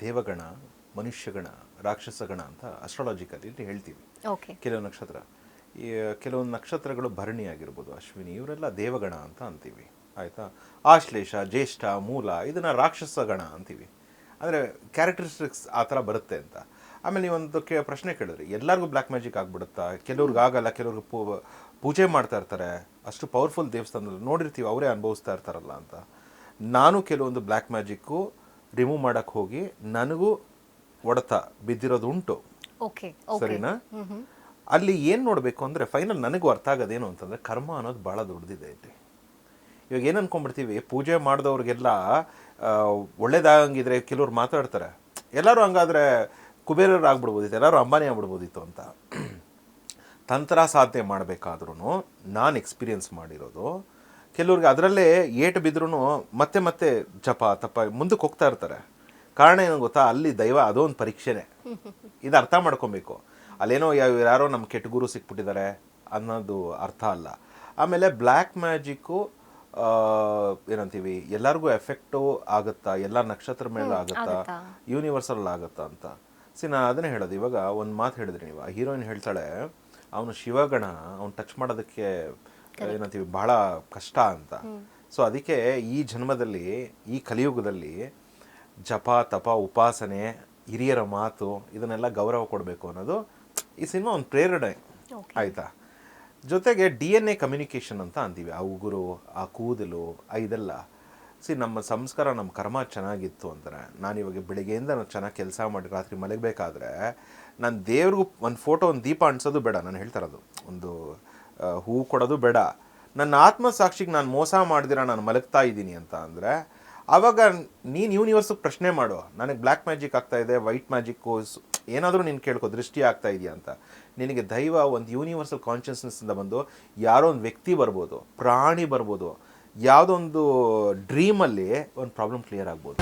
ದೇವಗಣ, ಮನುಷ್ಯಗಣ, ರಾಕ್ಷಸಗಣ ಅಂತ ಅಸ್ಟ್ರಾಲಜಿಕಲಿ ಹೇಳ್ತೀವಿ. ಓಕೆ. ಕೆಲವು ನಕ್ಷತ್ರ, ಈ ಕೆಲವೊಂದು ನಕ್ಷತ್ರಗಳು ಭರಣಿ ಆಗಿರ್ಬೋದು, ಅಶ್ವಿನಿ, ಇವರೆಲ್ಲ ದೇವಗಣ ಅಂತ ಅಂತೀವಿ. ಆಯಿತಾ. ಆಶ್ಲೇಷ, ಜ್ಯೇಷ್ಠ, ಮೂಲ ಇದನ್ನು ರಾಕ್ಷಸಗಣ ಅಂತೀವಿ. ಅಂದರೆ ಕ್ಯಾರೆಕ್ಟರಿಸ್ಟಿಕ್ಸ್ ಆ ಥರ ಬರುತ್ತೆ ಅಂತ. ಆಮೇಲೆ ನೀವೊಂದು ಪ್ರಶ್ನೆ ಕೇಳಿದ್ರಿ, ಎಲ್ಲರಿಗೂ ಬ್ಲ್ಯಾಕ್ ಮ್ಯಾಜಿಕ್ ಆಗ್ಬಿಡುತ್ತಾ? ಕೆಲವ್ರಿಗೆ ಆಗಲ್ಲ, ಕೆಲವ್ರಿಗೆ ಪೂಜೆ ಮಾಡ್ತಾ ಇರ್ತಾರೆ, ಅಷ್ಟು ಪವರ್ಫುಲ್ ದೇವಸ್ಥಾನದಲ್ಲಿ ನೋಡಿರ್ತೀವಿ, ಅವರೇ ಅನುಭವಿಸ್ತಾ ಇರ್ತಾರಲ್ಲ ಅಂತ. ನಾನು ಕೆಲವೊಂದು ಬ್ಲ್ಯಾಕ್ ಮ್ಯಾಜಿಕ್ಕು ರಿಮೂವ್ ಮಾಡೋಕ್ಕೆ ಹೋಗಿ ನನಗೂ ಹೊಡೆತ ಬಿದ್ದಿರೋದು ಉಂಟು. ಓಕೆ. ಸರಿನಾ? ಅಲ್ಲಿ ಏನು ನೋಡಬೇಕು ಅಂದರೆ ಫೈನಲ್ ನನಗೂ ಅರ್ಥ ಆಗೋದೇನು ಅಂತಂದರೆ ಕರ್ಮ ಅನ್ನೋದು ಭಾಳ ದೊಡ್ಡದಿದೆ ಇಲ್ಲಿ. ಇವಾಗ ಏನು ಅನ್ಕೊಂಡ್ಬಿಡ್ತೀವಿ, ಪೂಜೆ ಮಾಡಿದವ್ರಿಗೆಲ್ಲ ಒಳ್ಳೇದಾಗಂಗಿದ್ರೆ ಕೆಲವ್ರು ಮಾತಾಡ್ತಾರೆ, ಎಲ್ಲರೂ ಹಂಗಾದರೆ ಕುಬೇರರು ಆಗ್ಬಿಡ್ಬೋದಿತ್ತು, ಎಲ್ಲರೂ ಅಂಬಾನಿ ಆಗ್ಬಿಡ್ಬೋದಿತ್ತು ಅಂತ. ತಂತ್ರ ಸಾಧನೆ ಮಾಡಬೇಕಾದ್ರೂ ನಾನು ಎಕ್ಸ್ಪೀರಿಯನ್ಸ್ ಮಾಡಿರೋದು, ಕೆಲವ್ರಿಗೆ ಅದರಲ್ಲೇ ಏಟು ಬಿದ್ರೂ ಮತ್ತೆ ಮತ್ತೆ ಜಪ ತಪ ಮುಂದಕ್ಕೆ ಹೋಗ್ತಾ ಇರ್ತಾರೆ. ಕಾರಣ ಏನು ಗೊತ್ತಾ? ಅಲ್ಲಿ ದೈವ ಅದೋ ಒಂದು ಪರೀಕ್ಷೆನೇ. ಇದು ಅರ್ಥ ಮಾಡ್ಕೊಬೇಕು. ಅಲ್ಲೇನೋ ಯಾರೋ ನಮ್ಮ ಕೆಟ್ಟ ಗುರು ಸಿಕ್ಬಿಟ್ಟಿದ್ದಾರೆ ಅನ್ನೋದು ಅರ್ಥ ಅಲ್ಲ. ಆಮೇಲೆ ಬ್ಲ್ಯಾಕ್ ಮ್ಯಾಜಿಕ್ಕು ಏನಂತೀವಿ, ಎಲ್ಲರಿಗೂ ಎಫೆಕ್ಟು ಆಗುತ್ತಾ, ಎಲ್ಲ ನಕ್ಷತ್ರ ಮೇಲೆ ಆಗುತ್ತಾ, ಯೂನಿವರ್ಸಲ್ ಆಗುತ್ತಾ ಅಂತ. ನಾನು ಅದನ್ನೇ ಹೇಳೋದು. ಇವಾಗ ಒಂದು ಮಾತು ಹೇಳಿದ್ರಿ ನೀವು, ಹೀರೋಯಿನ್ ಹೇಳ್ತಾಳೆ ಅವನು ಶಿವಗಣ, ಅವ್ನು ಟಚ್ ಮಾಡೋದಕ್ಕೆ ಏನಂತೀವಿ ಬಹಳ ಕಷ್ಟ ಅಂತ. ಸೊ ಅದಕ್ಕೆ ಈ ಜನ್ಮದಲ್ಲಿ, ಈ ಕಲಿಯುಗದಲ್ಲಿ ಜಪ ತಪ ಉಪಾಸನೆ, ಹಿರಿಯರ ಮಾತು ಇದನ್ನೆಲ್ಲ ಗೌರವ ಕೊಡಬೇಕು ಅನ್ನೋದು ಈ ಸಿನಿಮಾ ಒಂದು ಪ್ರೇರಣೆ. ಆಯಿತಾ. ಜೊತೆಗೆ DNA ಕಮ್ಯುನಿಕೇಷನ್ ಅಂತ ಅಂತೀವಿ. ಆ ಉಗುರು, ಆ ಕೂದಲು, ಇದೆಲ್ಲ ನಮ್ಮ ಸಂಸ್ಕಾರ, ನಮ್ಮ ಕರ್ಮ ಚೆನ್ನಾಗಿತ್ತು ಅಂದರೆ, ನಾನಿವಾಗ ಬೆಳಿಗ್ಗೆಯಿಂದ ನಾನು ಚೆನ್ನಾಗಿ ಕೆಲಸ ಮಾಡಿ ರಾತ್ರಿ ಮಲಗಬೇಕಾದ್ರೆ ನಾನು ದೇವ್ರಿಗೂ ಒಂದು ಫೋಟೋ, ಒಂದು ದೀಪ ಅಂಟಿಸೋದು ಬೇಡ. ನಾನು ಹೇಳ್ತಾ ಇರೋದು, ಒಂದು ಹೂ ಕೊಡೋದು ಬೇಡ. ನನ್ನ ಆತ್ಮಸಾಕ್ಷಿಗೆ ನಾನು ಮೋಸ ಮಾಡಿದಿರ ನಾನು ಮಲಗ್ತಾ ಇದ್ದೀನಿ ಅಂತ ಅಂದರೆ, ಆವಾಗ ನೀನು ಯೂನಿವರ್ಸಿಗೆ ಪ್ರಶ್ನೆ ಮಾಡು, ನನಗೆ ಬ್ಲ್ಯಾಕ್ ಮ್ಯಾಜಿಕ್ ಆಗ್ತಾ ಇದೆ, ವೈಟ್ ಮ್ಯಾಜಿಕ್ಕು ಏನಾದರೂ ನೀನು ಕೇಳ್ಕೊ, ದೃಷ್ಟಿ ಆಗ್ತಾ ಇದೆಯಾ ಅಂತ. ನಿನಗೆ ದೈವ ಒಂದು ಯೂನಿವರ್ಸಲ್ ಕಾನ್ಷಿಯಸ್ನೆಸ್ಸಿಂದ ಬಂದು ಯಾರೋ ಒಂದು ವ್ಯಕ್ತಿ ಬರ್ಬೋದು, ಪ್ರಾಣಿ ಬರ್ಬೋದು, ಯಾವುದೊಂದು ಡ್ರೀಮಲ್ಲಿ ಒಂದು ಪ್ರಾಬ್ಲಮ್ ಕ್ಲಿಯರ್ ಆಗ್ಬೋದು.